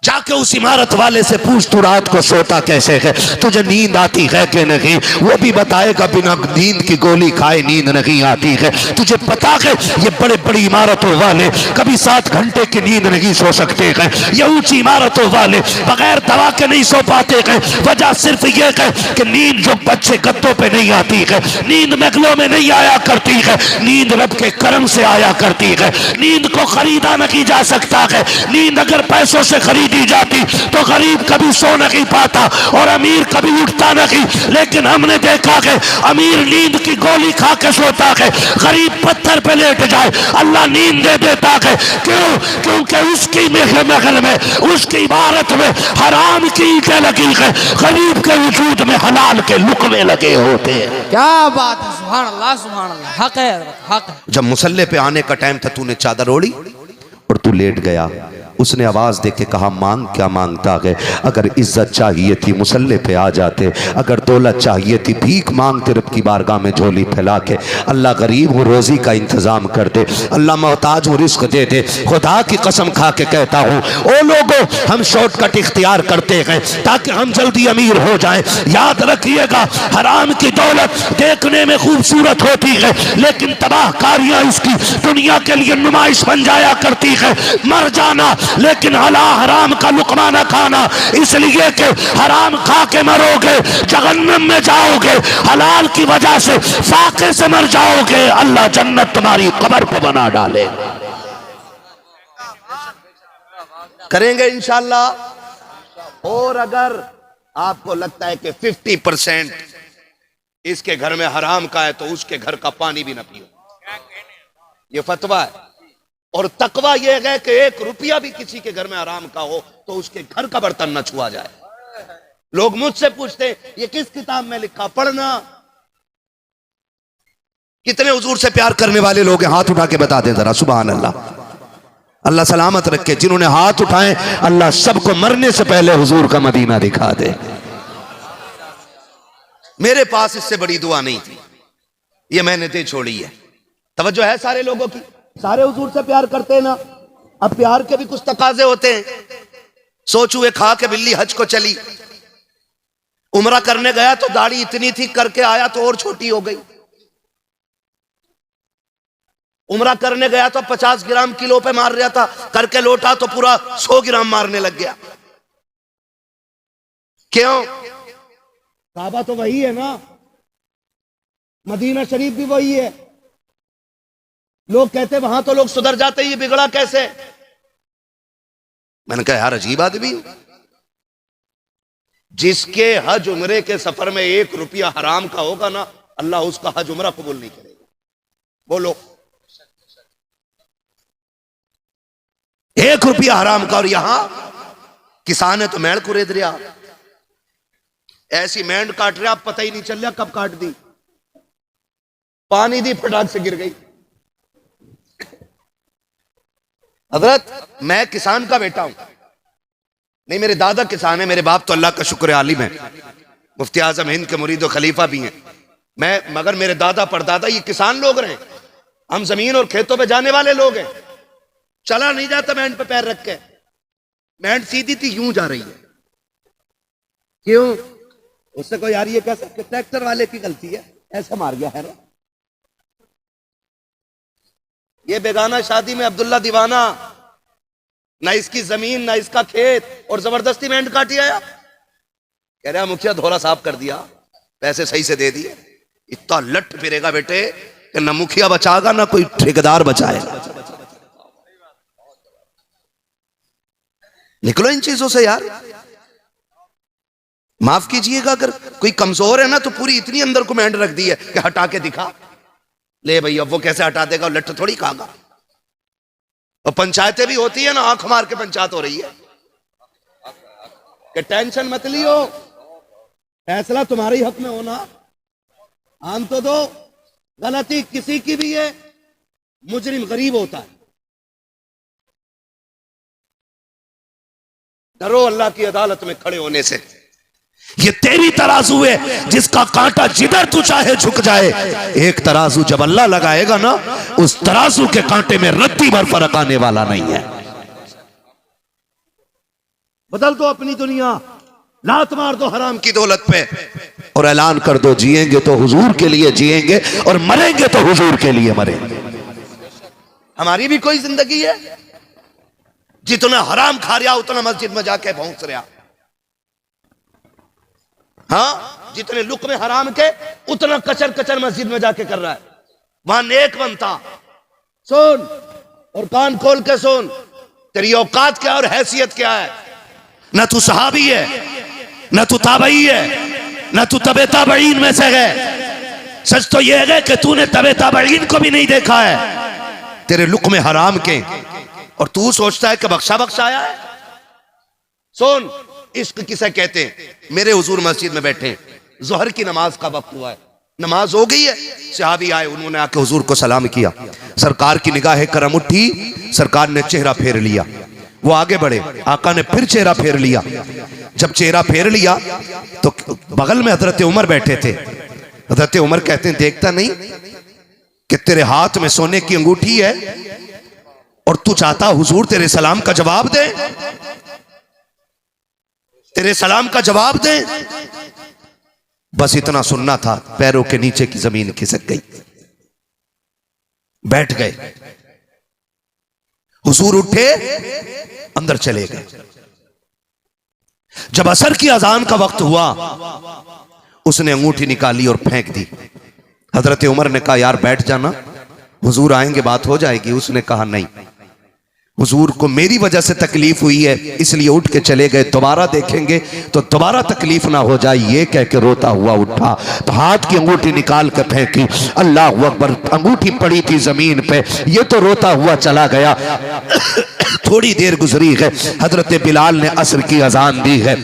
जाके उस इमारत वाले से पूछ तू रात को सोता कैसे है, तुझे नींद आती है कि नहीं, वो भी बताएगा बिना नींद की गोली खाए नींद नहीं आती है। तुझे पता है ये बड़े बड़ी इमारतों वाले कभी 7 घंटे की नींद नहीं सो सकते हैं, ये ऊंची इमारतों वाले बगैर दवा के नहीं सो पाते हैं। वजह सिर्फ ये है कि नींद जो बच्चे गद्दों पे नहीं आती है, नींद नकलों में नहीं आया करती है, नींद रब के करम से आया करती है। नींद को खरीदा नहीं जा सकता है, नींद अगर पैसों से खरीदी जाती तो गरीब कभी सो नहीं पाता और अमीर कभी उठता नहीं। लेकिन हमने देखा है अमीर नींद की गोली खा के सोता है, गरीब पत्थर पे लेट जाए अल्लाह नींद दे देता है। क्यों? क्योंकि उसकी महल में, उसकी इबारत में हराम की ईंटें लगी है, गरीब के वजूद में हलाल के लुकमे लगे होते हैं। क्या बात है, सुभान अल्लाह सुभान अल्लाह, हक है हक है। जब मुसल्ले पे आने का टाइम था तूने चादर ओढ़ी और तू लेट गया। उसने आवाज दे के कहा मांग क्या मांगता है। अगर इज्जत चाहिए थी मुसल्ले पे आ जाते, अगर दौलत चाहिए थी भीख मांगते रब की बारगाह में झोली फैला के। अल्लाह गरीब हूँ रोजी का इंतजाम कर दे, अल्लाह मोहताज हूँ रिस्क दे दे। खुदा की कसम खा के कहता हूँ ओ लोगों, हम शॉर्टकट इख्तियार करते हैं ताकि हम जल्दी अमीर हो जाएं। याद रखिएगा हराम की दौलत देखने में खूबसूरत होती है लेकिन तबाहकारियां इसकी दुनिया के लिए नुमाइश बन जाया करती है। मर जाना लेकिन हराम का लुकमा न खाना, इसलिए कि हराम खा के मरोगे जहन्नम में जाओगे, हलाल की वजह से फाके से मर जाओगे, अल्लाह जन्नत तुम्हारी कब्र को बना डाले। करेंगे इंशाअल्लाह। और अगर आपको लगता है कि 50% इसके घर में हराम का है तो उसके घर का पानी भी न पियो, ये फतवा है। और तकवा यह है कि 1 रुपया भी किसी के घर में हराम का हो तो उसके घर का बर्तन न छुआ जाए। लोग मुझसे पूछते ये किस किताब में लिखा, पढ़ना। कितने हुजूर से प्यार करने वाले लोग हैं, हाथ उठा के बता दें जरा। सुभान अल्लाह, अल्लाह सलामत रखे। जिन्होंने हाथ उठाए अल्लाह सबको मरने से पहले हुजूर का मदीना दिखा दे। मेरे पास इससे बड़ी दुआ नहीं थी, ये मैंने दे छोड़ी है। तवज्जो है सारे लोगों की, सारे हुजूर से प्यार करते हैं ना। अब प्यार के भी कुछ तकाजे होते हैं। सोचू एक खा के बिल्ली हज को चली, उम्रा करने गया तो दाढ़ी इतनी थी, करके आया तो और छोटी हो गई। उम्रा करने गया तो 50 ग्राम किलो पे मार रहा था, करके लौटा तो पूरा 100 ग्राम मारने लग गया। क्यों? काबा तो वही है ना, मदीना शरीफ भी वही है। लोग कहते वहां तो लोग सुधर जाते, ये बिगड़ा कैसे? मैंने कहा यार अजीब आदमी, जिसके हज उम्रे के सफर में 1 रुपया हराम का होगा ना, अल्लाह उसका हज उम्रा कबूल नहीं करेगा। बोलो, 1 रुपया हराम का। और यहां किसान है तो मेड़ कुरेद रहा, ऐसी मेंढ काट रहा, पता ही नहीं चल रहा कब काट दी, पानी दी फटाक से गिर गई। हजरत मैं किसान का बेटा हूं, नहीं मेरे दादा किसान है, मेरे बाप तो अल्लाह का शुक्र है आलिम है, मुफ्ती आजम हिंद के मुरीद और खलीफा भी हैं। मैं मगर मेरे दादा परदादा ये किसान लोग रहे, हम जमीन और खेतों पे जाने वाले लोग हैं। चला नहीं जाता मेंढ पे पैर रख के, मेंढ सीधी थी यूं जा रही है। क्यों? उससे कोई यार ये कह सकते ट्रैक्टर वाले की गलती है, ऐसा मार गया है ना। ये बेगाना शादी में अब्दुल्ला दीवाना, ना इसकी जमीन ना इसका खेत, और जबरदस्ती मेंढ काटी आया। कह रहा मुखिया धोला साफ कर दिया, पैसे सही से दे दिए। इतना लट फिरेगा बेटे कि ना मुखिया बचाएगा ना कोई ठेकेदार बचाएगा। निकलो इन चीजों से यार। माफ कीजिएगा अगर कोई कमजोर है ना तो पूरी इतनी अंदर को मेंढ रख दी है कि हटा के दिखा, ले भाई अब वो कैसे हटा देगा, लट थोड़ी खागा। और पंचायतें भी होती है ना, आंख मार के पंचायत हो रही है कि टेंशन मत लियो, फैसला तुम्हारे हक में होना, आन तो दो। गलती किसी की भी है, मुजरिम गरीब होता है। डरो अल्लाह की अदालत में खड़े होने से। ये तेरी तराजू है जिसका कांटा जिधर तू चाहे झुक जाए। एक तराजू जब अल्लाह लगाएगा ना, उस तराजू के कांटे में रत्ती भर फर्क आने वाला नहीं है। बदल दो अपनी दुनिया, लात मार दो हराम की दौलत पे और ऐलान कर दो जिएंगे तो हुजूर के लिए जिएंगे और मरेंगे तो हुजूर के लिए मरेंगे। हमारी भी कोई जिंदगी है? जितना हराम खा रहा उतना मस्जिद में जाके भौंस रहा। हाँ, जितने लुक में हराम के उतना कचर कचर मस्जिद में जाके कर रहा है। वहां नेक बनता। सुन और कान खोल के सुन, तेरी औकात क्या और हैसियत क्या है? ना तू सहाबी है, ना तू ताबई है, ना तू तबे ताबईन में से है। सच तो यह है कि तूने तबे ताबईन को भी नहीं देखा है। तेरे लुक में हराम के और तू सोचता है कि बख्शा बख्शा आया है। सुन, इश्क किसे कहते हैं? मेरे हुजूर मस्जिद में बैठे, जोहर की नमाज का वक्त हुआ है, नमाज हो गई है, सहाबी आए, उन्होंने आके हुजूर को सलाम किया। सरकार की निगाह करम उठी, सरकार ने चेहरा फेर लिया। वो आगे बढ़े, आका ने फिर चेहरा फेर लिया। जब चेहरा फेर लिया तो बगल में हजरत उमर बैठे थे। हजरत उमर कहते हैं, देखता नहीं कि तेरे हाथ में सोने की अंगूठी है और तू चाहता हुजूर तेरे सलाम का जवाब दे, तेरे सलाम का जवाब दे। बस इतना सुनना था, पैरों के नीचे की जमीन खिसक गई, बैठ गए। हुजूर उठे, अंदर चले गए। जब असर की अजान का वक्त हुआ, उसने अंगूठी निकाली और फेंक दी। हजरत उमर ने कहा, यार बैठ जाना, हुजूर आएंगे बात हो जाएगी। उसने कहा, नहीं, हुजूर को मेरी वजह से तकलीफ हुई है इसलिए उठ के चले गए, दोबारा देखेंगे तो दोबारा तकलीफ ना हो जाए, ये कह के रोता हुआ उठा तो हाथ की अंगूठी निकाल कर फेंकी। अल्लाह अकबर, अंगूठी पड़ी थी जमीन पे, ये तो रोता हुआ चला गया। थोड़ी देर गुजरी है, हजरत बिलाल ने असर की अजान दी है,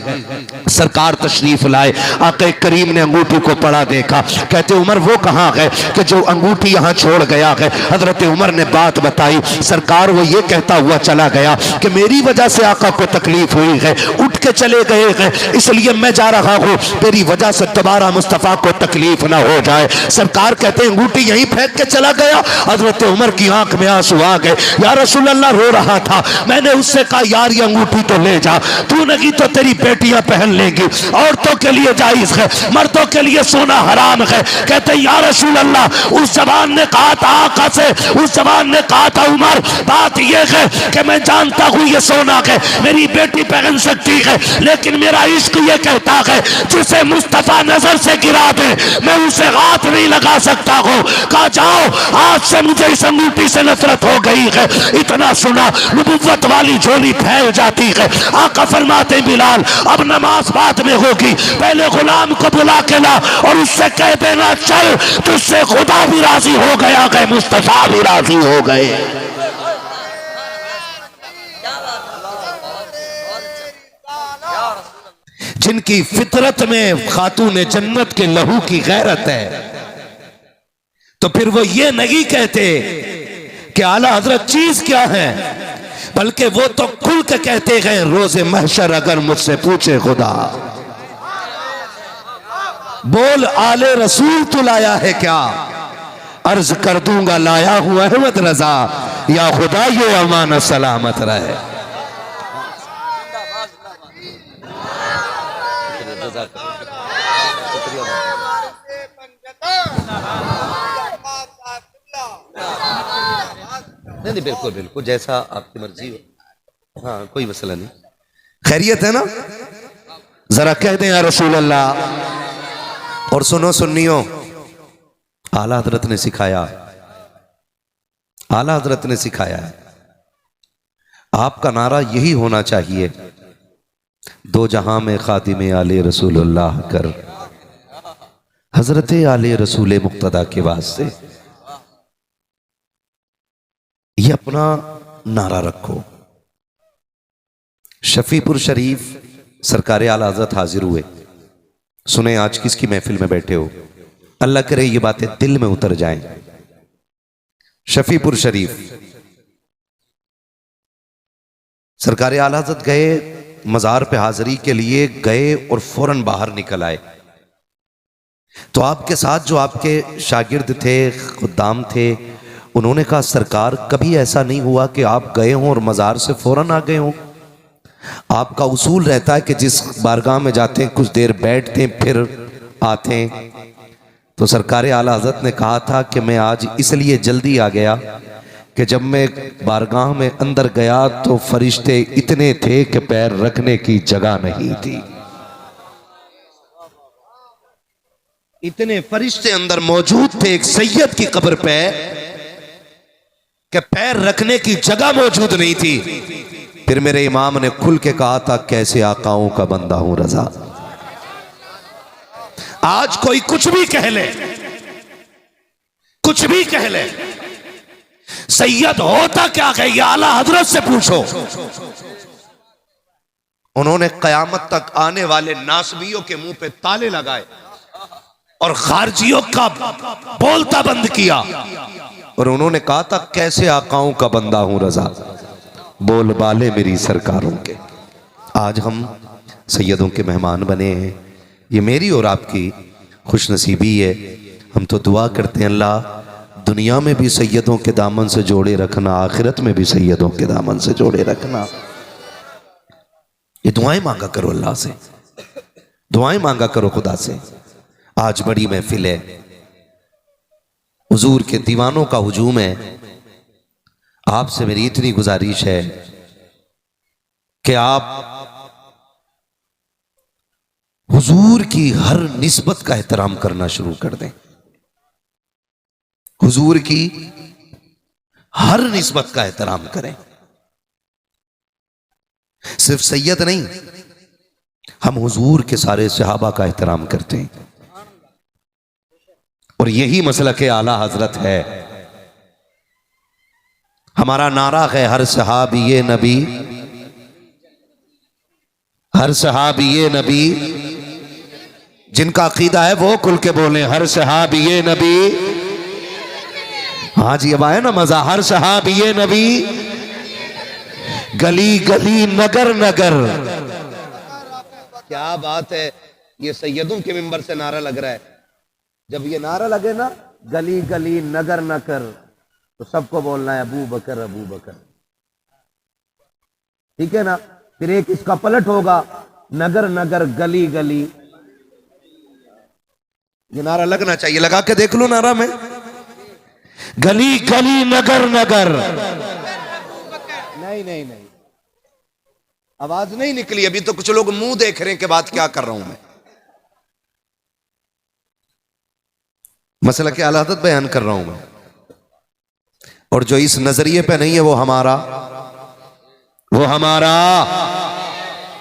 सरकार तशरीफ लाए। आके करीम ने अंगूठी को पड़ा देखा, कहते उमर वो कहाँ है कि जो अंगूठी यहाँ छोड़ गया है? हजरत उमर ने बात बताई, सरकार वो ये कहता हुआ चला गया कि मेरी वजह से आका को तकलीफ हुई है, उठ के चले गए हैं, इसलिए मैं जा रहा हूँ, तेरी वजह से दोबारा मुस्तफा को तकलीफ ना हो जाए। सरकार कहते अंगूठी यहीं फेंक के चला गया। हजरत उमर की आंख में आंसू आ गए। या रसूल अल्लाह, रो रहा था, मैंने उससे कहा यार ये अंगूठी तो ले जा, तू नहीं तो तेरी बेटियां पहन लेंगी, औरतों के लिए जायज है, मर्दों के लिए सोना हराम है। कहते या रसूल अल्लाह, उस जवान ने कहा था आका से, उस जवान ने कहा था उमर, बात यह है कि मैं जानता हूं ये सोना है, मेरी बेटी पहन सकती है, लेकिन मेरा इश्क ये कहता है जिसे मुस्तफा नजर से गिरा दे मैं उसे हाथ नहीं लगा सकता हूं। कहा जाओ, आज से मुझे इस अंगूठी से नफरत हो गई है। इतना सुना, नबुव्वत वाली झोली फैल जाती है। आका फरमाते बिलाल, अब नमाज बाद में होगी, पहले गुलाम को बुला के ला और उससे कह देना चल, तुझसे खुदा भी राजी हो गया है, मुस्तफा भी राजी हो गए। जिनकी फितरत में खातून जन्नत के लहू की गैरत है, तो फिर वो ये नहीं कहते कि आला हजरत चीज क्या है, बल्कि वो तो खुल के कहते हैं रोजे महशर अगर मुझसे पूछे खुदा, बोल आले रसूल तू लाया है क्या, अर्ज कर दूंगा लाया हूं अहमद रजा, या खुदा ये अमान सलामत रहे। नहीं बिल्कुल बिल्कुल, जैसा आपकी मर्जी हो। हाँ, कोई मसला नहीं। खैरियत है ना? जरा कह दें या रसूल अल्लाह। और सुनो सुन्नियों, आला हजरत ने सिखाया, आला हजरत ने सिखाया है, आपका नारा यही होना चाहिए, दो जहां में खातिम आले रसूलुल्लाह कर, हजरत आले रसूल मुक्तदा के वास्ते ये अपना नारा रखो। शफीपुर शरीफ सरकार आला हजरत हाजिर हुए। सुने आज किसकी महफिल में बैठे हो, अल्लाह करे ये बातें दिल में उतर जाएं। शफीपुर शरीफ सरकार आला हजरत गए, मजार पे हाजिरी के लिए गए और फौरन बाहर निकल आए। तो आपके साथ जो आपके शागिर्द थे, खुद्दाम थे, उन्होंने कहा सरकार कभी ऐसा नहीं हुआ कि आप गए हों और मजार से फौरन आ गए हों। आपका उसूल रहता है कि जिस बारगाह में जाते हैं कुछ देर बैठते हैं फिर आते हैं। तो सरकार आला हज़रत ने कहा था कि मैं आज इसलिए जल्दी आ गया कि जब मैं बारगाह में अंदर गया तो फरिश्ते इतने थे कि पैर रखने की जगह नहीं थी। इतने फरिश्ते अंदर मौजूद थे एक सैयद की कब्र पे कि पैर रखने की जगह मौजूद नहीं थी। फिर मेरे इमाम ने खुल के कहा था, कैसे आकाओं का बंदा हूं रजा। आज कोई कुछ भी कह ले, कुछ भी कह ले, सैयद होता क्या है ये आला हजरत से पूछो। उन्होंने कयामत तक आने वाले नासबियों के मुंह पे ताले लगाए और खारजियों का बोलता बंद किया और उन्होंने कहा था, कैसे आकाओं का बंदा हूं रजा, बोल बाले मेरी सरकारों के। आज हम सैयदों के मेहमान बने हैं, ये मेरी और आपकी खुशनसीबी है। हम तो दुआ करते हैं, अल्लाह दुनिया में भी सैयदों के दामन से जोड़े रखना, आखिरत में भी सैयदों के दामन से जोड़े रखना। ये दुआएं मांगा करो अल्लाह से, दुआएं मांगा करो खुदा से। आज बड़ी महफिल है, हुजूर के दीवानों का हुजूम है। आपसे मेरी इतनी गुजारिश है कि आप हुजूर की हर निस्बत का एहतराम करना शुरू कर दें। हुजूर की हर निस्बत का एहतराम करें। सिर्फ सैयद नहीं, हम हुजूर के सारे सहाबा का एहतराम करते हैं और यही मसलक आला हजरत है। हमारा नारा है, हर सहाबी नबी, हर सहाबी नबी। जिनका अकीदा है वो खुल के बोले, हर सहाबी नबी। हाँ जी, अब आया ना मजा, हर सहाबी नबी, गली गली नगर नगर। क्या बात है, ये सैयदों के मिंबर से नारा लग रहा है। जब ये नारा लगे ना, गली गली नगर नगर, तो सबको बोलना है अबू बकर अबू बकर, ठीक है ना। फिर एक इसका पलट होगा, नगर नगर गली गली। ये नारा लगना चाहिए, लगा के देख लो नारा में, गली गली नगर नगर। नहीं नहीं नहीं, आवाज नहीं निकली अभी। तो कुछ लोग मुंह देख रहे हैं कि बात क्या कर रहा हूं मैं। मसला के आला हज़रत बयान कर रहा हूं मैं, और जो इस नजरिए पे नहीं है वो हमारा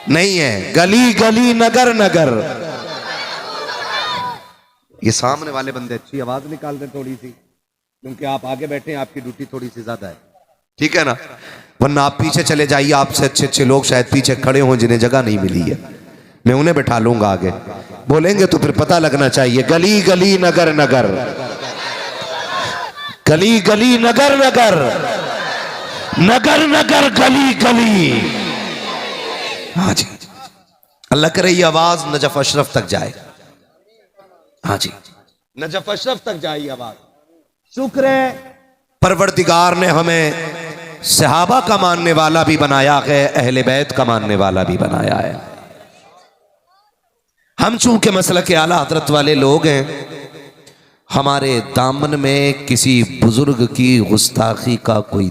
नहीं है। गली गली नगर नगर। ये सामने वाले बंदे अच्छी आवाज निकाल दें थोड़ी सी, क्योंकि आप आगे बैठे हैं, आपकी ड्यूटी थोड़ी सी ज्यादा है, ठीक है ना। वरना आप पीछे चले जाइए, आपसे अच्छे अच्छे लोग शायद पीछे खड़े हों जिन्हें जगह नहीं मिली है, मैं उन्हें बैठा लूंगा आगे। बोलेंगे तो फिर पता लगना चाहिए, गली गली नगर नगर, गली गली नगर नगर, नगर नगर गली गली। हाँ जी, अल्लाह करे ये आवाज नजफ अशरफ तक जाए। हाँ जी, नजफ अशरफ तक जाए आवाज। शुक्र है परवरदिगार ने हमें सहाबा का मानने वाला भी बनाया है, अहले बैत का मानने वाला भी बनाया है। हम चूंकि मसलक के आला हजरत वाले लोग हैं, हमारे दामन में किसी बुजुर्ग की गुस्ताखी का कोई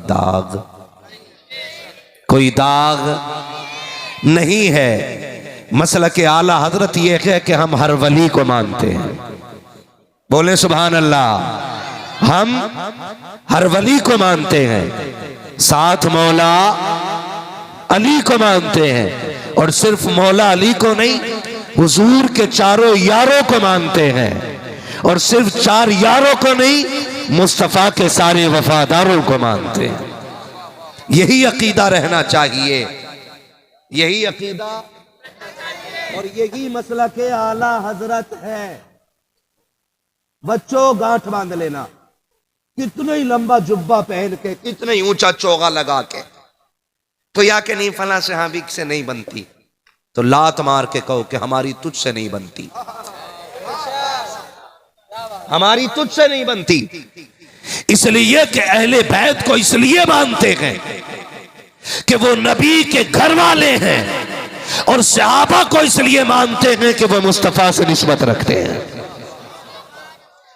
दाग नहीं है। मसलक के आला हजरत ये है कि हम हर वली को मानते हैं। बोले सुभान अल्लाह। हम हर वली को मानते हैं, साथ मौला अली को मानते हैं, और सिर्फ मौला अली को नहीं, हुजूर के चारों यारों को मानते हैं, और सिर्फ चार यारों को नहीं, मुस्तफा के सारे वफादारों को मानते हैं। यही अकीदा रहना चाहिए, यही अकीदा और यही मसला के आला हजरत है। बच्चों गांठ बांध लेना, कितना ही लंबा जुब्बा पहन के, कितना ही ऊंचा चोगा लगा के, तो या के नहीं फला सहाबी से नहीं बनती, तो लात मार के कहो कि हमारी तुझसे नहीं बनती, हमारी तुझसे नहीं बनती। इसलिए कि अहले बैत को इसलिए मानते हैं कि वो नबी के घर वाले हैं और सहाबा को इसलिए मानते हैं कि वो मुस्तफा से निस्बत रखते हैं।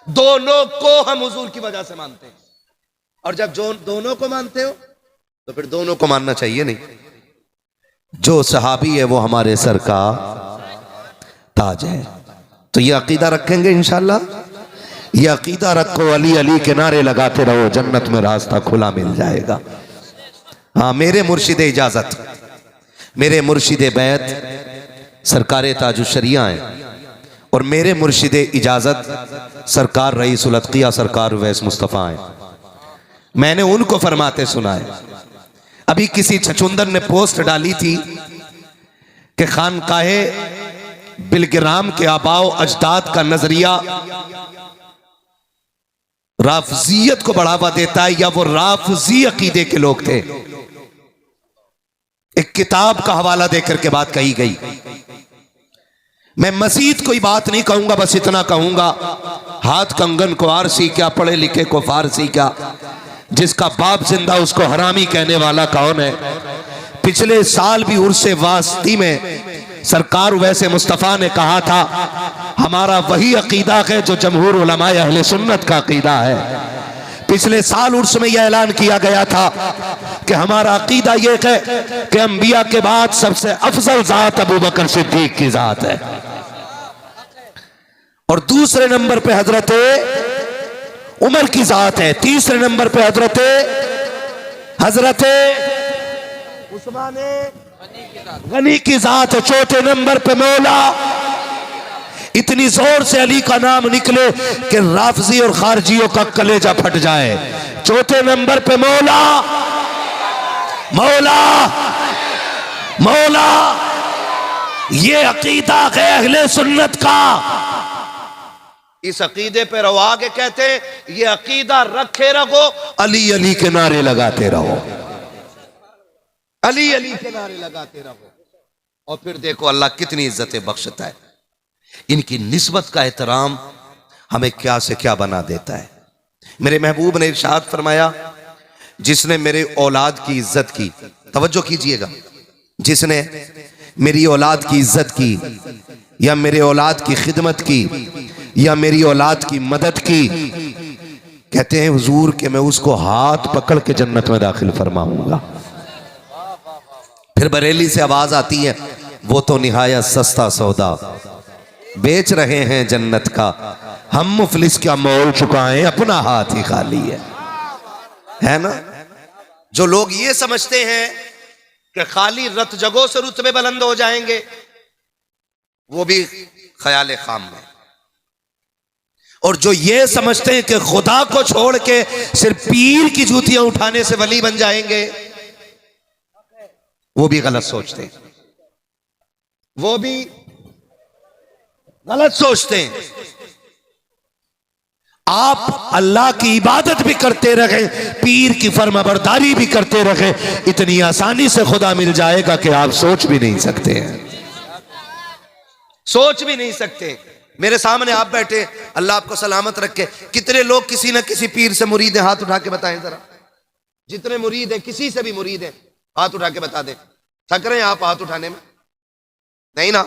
दोनों को हम हुजूर की वजह से मानते हैं। और जब जो दोनों को मानते हो तो फिर दोनों को मानना चाहिए नहीं। जो सहाबी है वो हमारे सर का ताज है। तो ये अकीदा रखेंगे इंशाल्लाह। ये अकीदा रखो, अली अली के नारे लगाते रहो, जन्नत में रास्ता खुला मिल जाएगा। हाँ, मेरे मुर्शिद इजाजत, मेरे मुर्शिद बैत सरकार ताजुशरिया हैं और मेरे मुर्शिद इजाजत सरकार रईसुल अत्किया सरकार उवैस मुस्तफ़ा हैं। मैंने उनको फरमाते सुना है। अभी किसी छछुंदर ने पोस्ट डाली थी कि खानकाहे बिलग्राम के आबाओ अजदाद का नजरिया राफजियत को बढ़ावा देता है या वो राफजी अकीदे के लोग थे। एक किताब का हवाला देकर के बात कही गई। मैं मजीद कोई बात नहीं कहूंगा, बस इतना कहूंगा, हाथ कंगन को आरसी क्या, पढ़े लिखे को फारसी क्या, जिसका बाप जिंदा उसको हरामी कहने वाला कौन है। पिछले साल भी उर्से वास्ती में सरकार वैसे मुस्तफ़ा ने कहा था हमारा वही अकीदा है जो जमहूर उलमाए अहले सुन्नत का अकीदा है। पिछले साल उर्स में यह ऐलान किया गया था कि हमारा अकीदा यह है कि अंबिया के बाद सबसे अफजल जात अबू बकर सिद्दीक की जात है और दूसरे नंबर पे हजरत उमर की जात है, तीसरे नंबर पे हजरत उस्मान गनी की जात है, चौथे नंबर पे मौला। इतनी जोर से अली का नाम निकले कि राफजी और खारजियों का कलेजा फट जाए। चौथे नंबर पे मौला, मौला, मौला। ये अकीदा है अहले सुन्नत का। इस अकीदे पे रहो। आगे कहते हैं ये अकीदा रखे रहो, अली अली के नारे लगाते रहो, अली अली के नारे लगाते रहो। और फिर देखो अल्लाह कितनी इज्जतें बख्शता है। इनकी निस्बत का एहतराम हमें क्या से क्या बना देता है। मेरे महबूब ने इरशाद फरमाया जिसने मेरे औलाद की इज्जत की, तवज्जो कीजिएगा, जिसने मेरी औलाद की इज्जत की या मेरे औलाद की खिदमत की या मेरी औलाद की मदद की, कहते हैं हुजूर कि मैं उसको हाथ पकड़ के जन्नत में दाखिल फरमाऊंगा। फिर बरेली से आवाज आती है वो तो निहायत सस्ता सौदा बेच रहे हैं जन्नत का, हम मुफलिस क्या मोल चुकाएं, अपना हाथ ही खाली है ना। जो लोग ये समझते हैं कि खाली रत जगहों से रुतबे बुलंद हो जाएंगे, वो भी ख्याल खाम में। और जो ये समझते हैं कि खुदा को छोड़ के सिर्फ पीर की जूतियां उठाने से वली बन जाएंगे, वो भी गलत सोचते हैं, वो भी गलत सोचते हैं। आप अल्लाह की इबादत भी करते रहे, पीर की फरमाबरदारी भी करते रहे, इतनी आसानी से खुदा मिल जाएगा कि आप सोच भी नहीं सकते हैं, सोच भी नहीं सकते। मेरे सामने आप बैठे, अल्लाह आपको सलामत रखे, कितने लोग किसी न किसी पीर से मुरीद हैं, हाथ उठा के बताएं जरा। जितने मुरीद हैं, किसी से भी मुरीद हैं, हाथ उठा के बता दें। थक रहे हैं आप हाथ उठाने में? नहीं ना,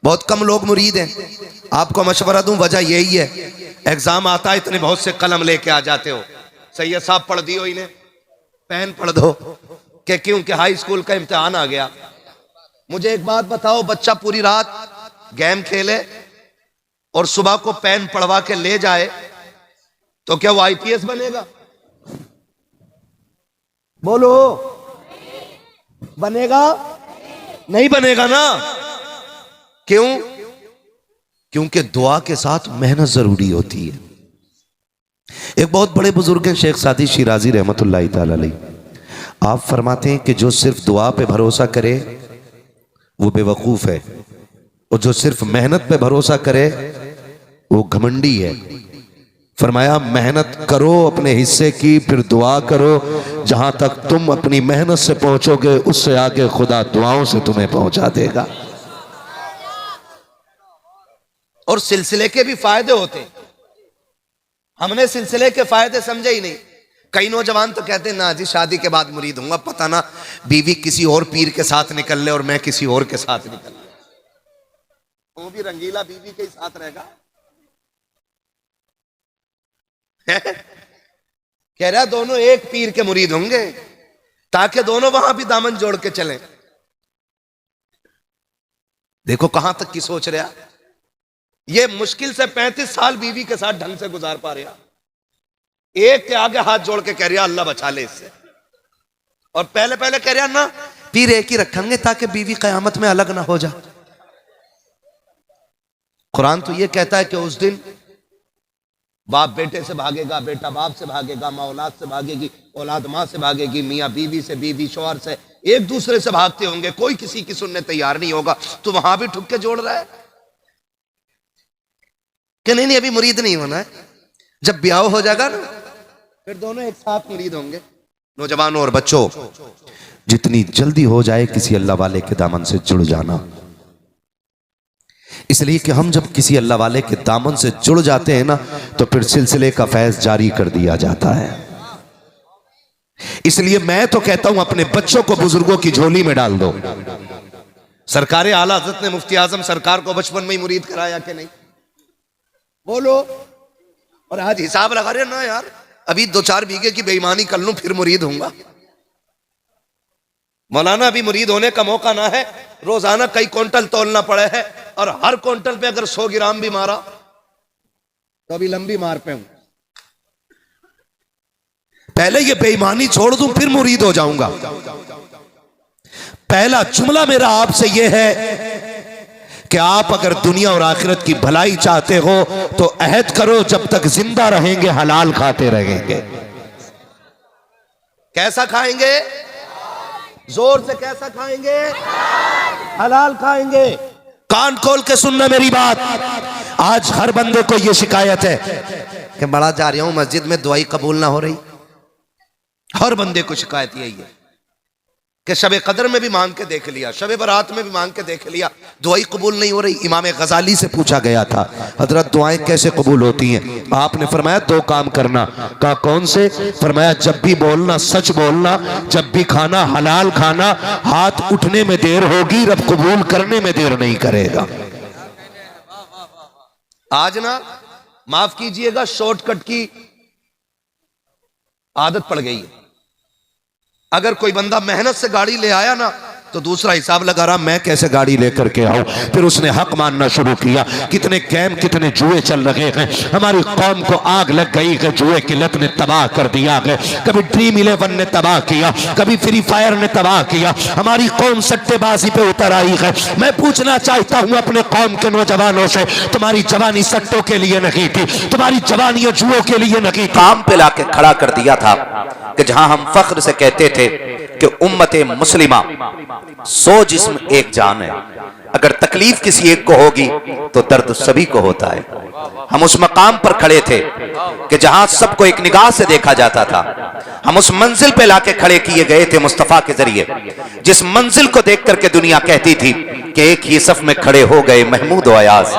बहुत कम लोग मुरीद हैं। आपको मशवरा दूं, वजह यही है, एग्जाम आता है, इतने बहुत से कलम लेके आ जाते हो, सैयद साहब पढ़ दियो, इन्हें पेन पढ़ दो, कि क्योंकि हाई स्कूल का इम्तिहान आ गया। मुझे एक बात बताओ, बच्चा पूरी रात गेम खेले और सुबह को पेन पढ़वा के ले जाए तो क्या वो आईपीएस बनेगा? बोलो, बनेगा? नहीं बनेगा ना। क्यों? क्योंकि दुआ के साथ मेहनत जरूरी होती है। एक बहुत बड़े बुजुर्ग हैं शेख सादी शिराजी रहमतुल्लाह तआला अलैह, आप फरमाते हैं कि जो सिर्फ दुआ पे भरोसा करे वो बेवकूफ है, और जो सिर्फ मेहनत पे भरोसा करे वो घमंडी है। फरमाया मेहनत करो अपने हिस्से की, फिर दुआ करो, जहां तक तुम अपनी मेहनत से पहुंचोगे उससे आगे खुदा दुआओं से तुम्हें पहुंचा देगा। और सिलसिले के भी फायदे होते हैं, हमने सिलसिले के फायदे समझे ही नहीं। कई नौजवान तो कहते हैं ना जी शादी के बाद मुरीद होऊंगा, पता ना बीवी किसी और पीर के साथ निकल ले और मैं किसी और के साथ निकल ले, वो भी रंगीला बीवी के साथ रहेगा। कह रहा दोनों एक पीर के मुरीद होंगे ताकि दोनों वहां भी दामन जोड़ के चलें। देखो कहां तक की सोच रहा, ये मुश्किल से 35 साल बीवी के साथ ढंग से गुजार पा रहा, एक के आगे हाथ जोड़ के कह रहा अल्लाह बचा ले इससे, और पहले पहले कह रहा ना पीर एक ही रखेंगे ताकि बीवी कयामत में अलग ना हो जाए। कुरान तो ये कहता है कि उस दिन बाप बेटे से भागेगा, बेटा बाप से भागेगा, माँ औलाद से भागेगी, औलाद माँ से भागेगी, मियाँ बीवी से, बीवी शौहर से, एक दूसरे से भागते होंगे, कोई किसी की सुनने तैयार नहीं होगा। तो वहां भी ठुक्के जोड़ रहा है कि नहीं अभी मुरीद नहीं होना है, जब ब्याह हो जाएगा ना फिर दोनों एक साथ मुरीद होंगे। नौजवानों और बच्चों, जितनी जल्दी हो जाए किसी अल्लाह वाले के दामन से जुड़ जाना, इसलिए कि हम जब किसी अल्लाह वाले के दामन से जुड़ जाते हैं ना तो फिर सिलसिले का फैज जारी कर दिया जाता है। इसलिए मैं तो कहता हूं अपने बच्चों को बुजुर्गों की झोली में डाल दो। सरकार आला हज़रत ने मुफ्ती आजम सरकार को बचपन में ही मुरीद कराया कि नहीं, बोलो। और आज हिसाब लगा रहे ना यार, अभी 2-4 बीघे की बेईमानी कर लूं फिर मुरीद होऊंगा। मौलाना अभी मुरीद होने का मौका ना है, रोजाना कई क्विंटल तोलना पड़े है, और हर क्विंटल पे अगर 100 ग्राम भी मारा तो अभी लंबी मार पे हूं। पहले ये बेईमानी छोड़ दूं फिर मुरीद हो जाऊंगा। पहला जुमला मेरा आपसे यह है कि आप अगर दुनिया और आखिरत की भलाई चाहते हो तो अहद करो जब तक जिंदा रहेंगे हलाल खाते रहेंगे। कैसा खाएंगे? जोर से कैसा खाएंगे? हलाल खाएंगे। कान खोल के सुनना मेरी बात। आज हर बंदे को यह शिकायत है कि बड़ा जा रहा हूं मस्जिद में दुआई कबूल ना हो रही। हर बंदे को शिकायत यही है कि शबे कदर में भी मांग के देख लिया, शबे बरात में भी मांग के देख लिया, दुआई कबूल नहीं हो रही। इमाम गजाली से पूछा गया था, हजरत दुआएं कैसे कबूल होती हैं? आपने फरमाया 2 काम करना। कहा कौन से? फरमाया जब भी बोलना सच बोलना, जब भी खाना हलाल खाना। हाथ उठने में देर होगी, रब कबूल करने में देर नहीं करेगा। आज ना माफ कीजिएगा शॉर्टकट की आदत पड़ गई है। अगर कोई बंदा मेहनत से गाड़ी ले आया ना तो दूसरा हिसाब लगा रहा मैं कैसे गाड़ी लेकर के आऊं। फिर उसने हक मानना शुरू किया। कितने कैम कितने जुए चल रहे हैं। हमारी कौम को आग लग गई है, जुए की लत ने तबाह कर दिया है। कभी ड्रीम 11 ने तबाह किया, कभी फ्री फायर ने तबाह किया। हमारी कौम सट्टेबाजी पे उतर आई है। मैं पूछना चाहता हूं अपने कौम के नौजवानों से, तुम्हारी जवानी सट्टों के लिए नहीं थी, तुम्हारी जवानी जुओं के लिए नहीं। काम पे लाके खड़ा कर दिया था कि जहां हम फख्र से कहते थे कि उम्मते मुस्लिमा 100 जिस्म एक जान है। अगर तकलीफ किसी एक को होगी तो दर्द सभी को होता है। हम उस मकाम पर खड़े थे कि जहां सबको एक निगाह से देखा जाता था। हम उस मंजिल पे लाके खड़े किए गए थे मुस्तफा के जरिए, जिस मंजिल को देख करके दुनिया कहती थी कि एक ही सफ में खड़े हो गए महमूद व अयाज।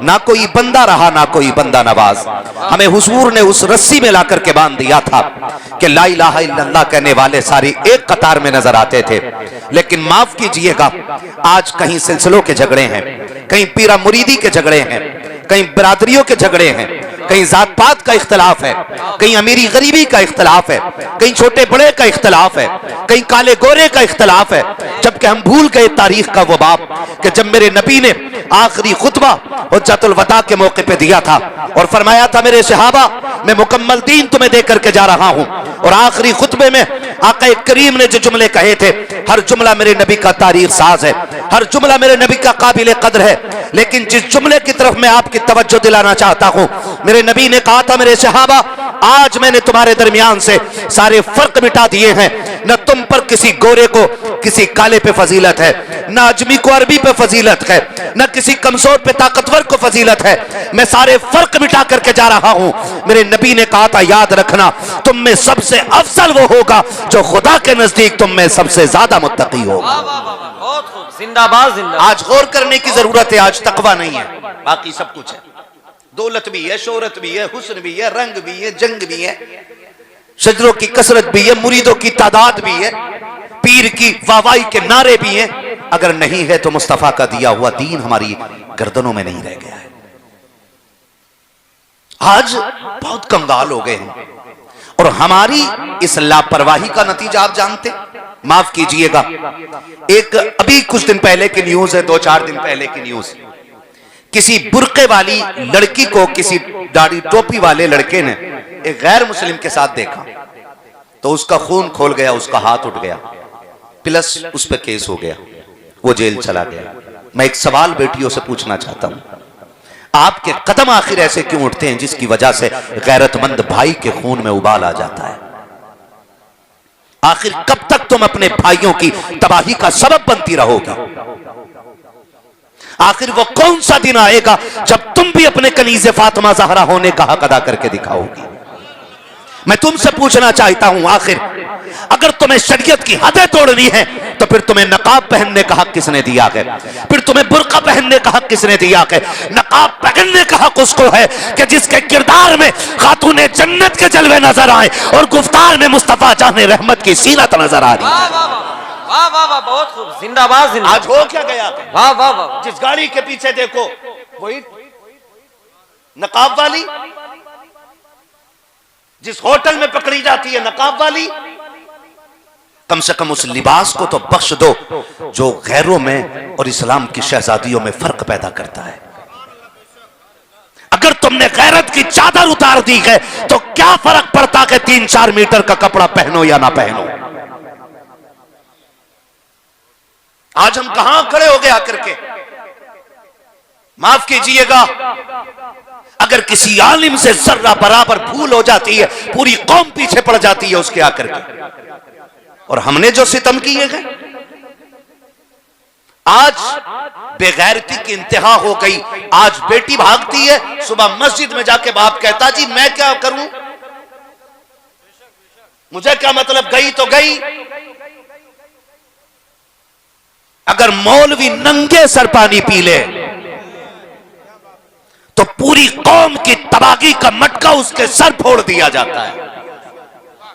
ना कोई बंदा रहा ना कोई बंदा नवाज। हमें हुजूर ने उस रस्सी में ला करके बांध दिया था कि ला इलाहा इल्लल्लाह कहने वाले सारी एक कतार में नजर आते थे। लेकिन माफ कीजिएगा, आज कहीं सिलसिलों के झगड़े हैं, कहीं पीरा मुरीदी के झगड़े हैं, कहीं बिरादरियों के झगड़े हैं, कहीं जात पात का इख्तलाफ है, कहीं अमीरी गरीबी का इख्तलाफ है, कहीं छोटे बड़े का इख्तलाफ है, कहीं काले गोरे का इख्तलाफ है। जबकि हम भूल गए तारीख का वो बाप कि जब मेरे नबी ने आखिरी खुतबा हुज्जतुल वदा के मौके पे दिया था और फरमाया था मेरे सहाबा मैं मुकम्मल दीन तुम्हें दे करके जा रहा हूं। और आखिरी खुतबे में आका करीम ने जो जुमले कहे थे, हर जुमला मेरे नबी का तारीख साज है, हर जुमला मेरे नबी का काबिल कद्र है। लेकिन जिस जुमले की तरफ मैं आपकी तवज्जो दिलाना चाहता हूं, मेरे नबी ने कहा था मेरे सहाबा आज मैंने तुम्हारे दरमियान से सारे फर्क मिटा दिए हैं। न तुम पर किसी गोरे को किसी काले पे फजीलत है, न अजमी को अरबी पे फजीलत है, न किसी कमजोर पे ताकतवर को फजीलत है। मैं सारे फर्क मिटा करके जा रहा हूं। मेरे नबी ने कहा था याद रखना तुम में सबसे अफजल वो होगा जो खुदा के नजदीक तुम में सबसे ज्यादा मुत्तकी होगा। जिंदाबाद जिंदाबाद। आज गौर करने की जरूरत है। आज तकवा नहीं है, बाकी सब कुछ है। दौलत भी है, शोहरत भी है, हुस्न भी है, रंग भी है, जंग भी है, सजदों की कसरत भी है, मुरीदों की तादाद भी है, पीर की वाहवाही के नारे भी हैं। अगर नहीं है तो मुस्तफा का दिया हुआ दीन हमारी गर्दनों में नहीं रह गया है। आज बहुत कंगाल हो गए हैं और हमारी इस लापरवाही का नतीजा आप जानते, माफ कीजिएगा, एक अभी कुछ दिन पहले की न्यूज है, 2-4 दिन पहले की न्यूज, किसी बुर्के वाली लड़की को किसी दाढ़ी टोपी वाले लड़के ने एक गैर मुस्लिम के साथ देखा तो उसका खून खोल गया, उसका हाथ उठ गया, प्लस उस पर केस हो गया, वो जेल चला गया। मैं एक सवाल बेटियों से पूछना चाहता हूं, आपके कदम आखिर ऐसे क्यों उठते हैं जिसकी वजह से गैरतमंद भाई के खून में उबाल आ जाता है? आखिर कब तक तुम अपने भाइयों की तबाही का सबब बनती रहोगी? आखिर वो कौन सा दिन आएगा जब तुम भी अपने कनीज़े फातिमा ज़हरा होने का हक अदा करके दिखाओगी? मैं तुमसे पूछना चाहता हूं, आखिर अगर तुम्हें शरीयत की हदें तोड़नी है तो फिर तुम्हें नकाब पहनने का हक किसने दिया है? फिर तुम्हें बुर्का पहनने का हक किसने दिया है? नकाब पहनने का हक उसको है कि जिसके किरदार में खातूने जन्नत के जलवे नजर आए और गुफ्तार में मुस्तफा जाने रहमत की सीरत नजर आ रही है। वाह वाह वाह, बहुत खूब, जिंदाबाद जिंदाबाद। आज हो क्या गया? वाह वाह वाह, जिस गाड़ी के पीछे देखो वही नकाब वाली, जिस होटल में पकड़ी जाती है नकाब वाली, कम से कम उस लिबास को तो बख्श दो जो गैरों में और इस्लाम की शहजादियों में फर्क पैदा करता है। अगर तुमने गैरत की चादर उतार दी है तो क्या फर्क पड़ता कि 3-4 मीटर का कपड़ा पहनो या ना पहनो? आज हम कहां खड़े हो गए आकर के? माफ कीजिएगा, अगर किसी आलिम से जर्रा बराबर भूल हो जाती है पूरी कौम पीछे पड़ जाती है उसके आकर के। और हमने जो सितम किए हैं, आज बेगैरती की इंतहा हो गई। आज बेटी भागती है, सुबह मस्जिद में जाके बाप कहता जी मैं क्या करूं, मुझे क्या मतलब, गई तो गई। अगर मौलवी नंगे सर पानी पी ले तो पूरी कौम की तबाही का मटका उसके सर फोड़ दिया जाता है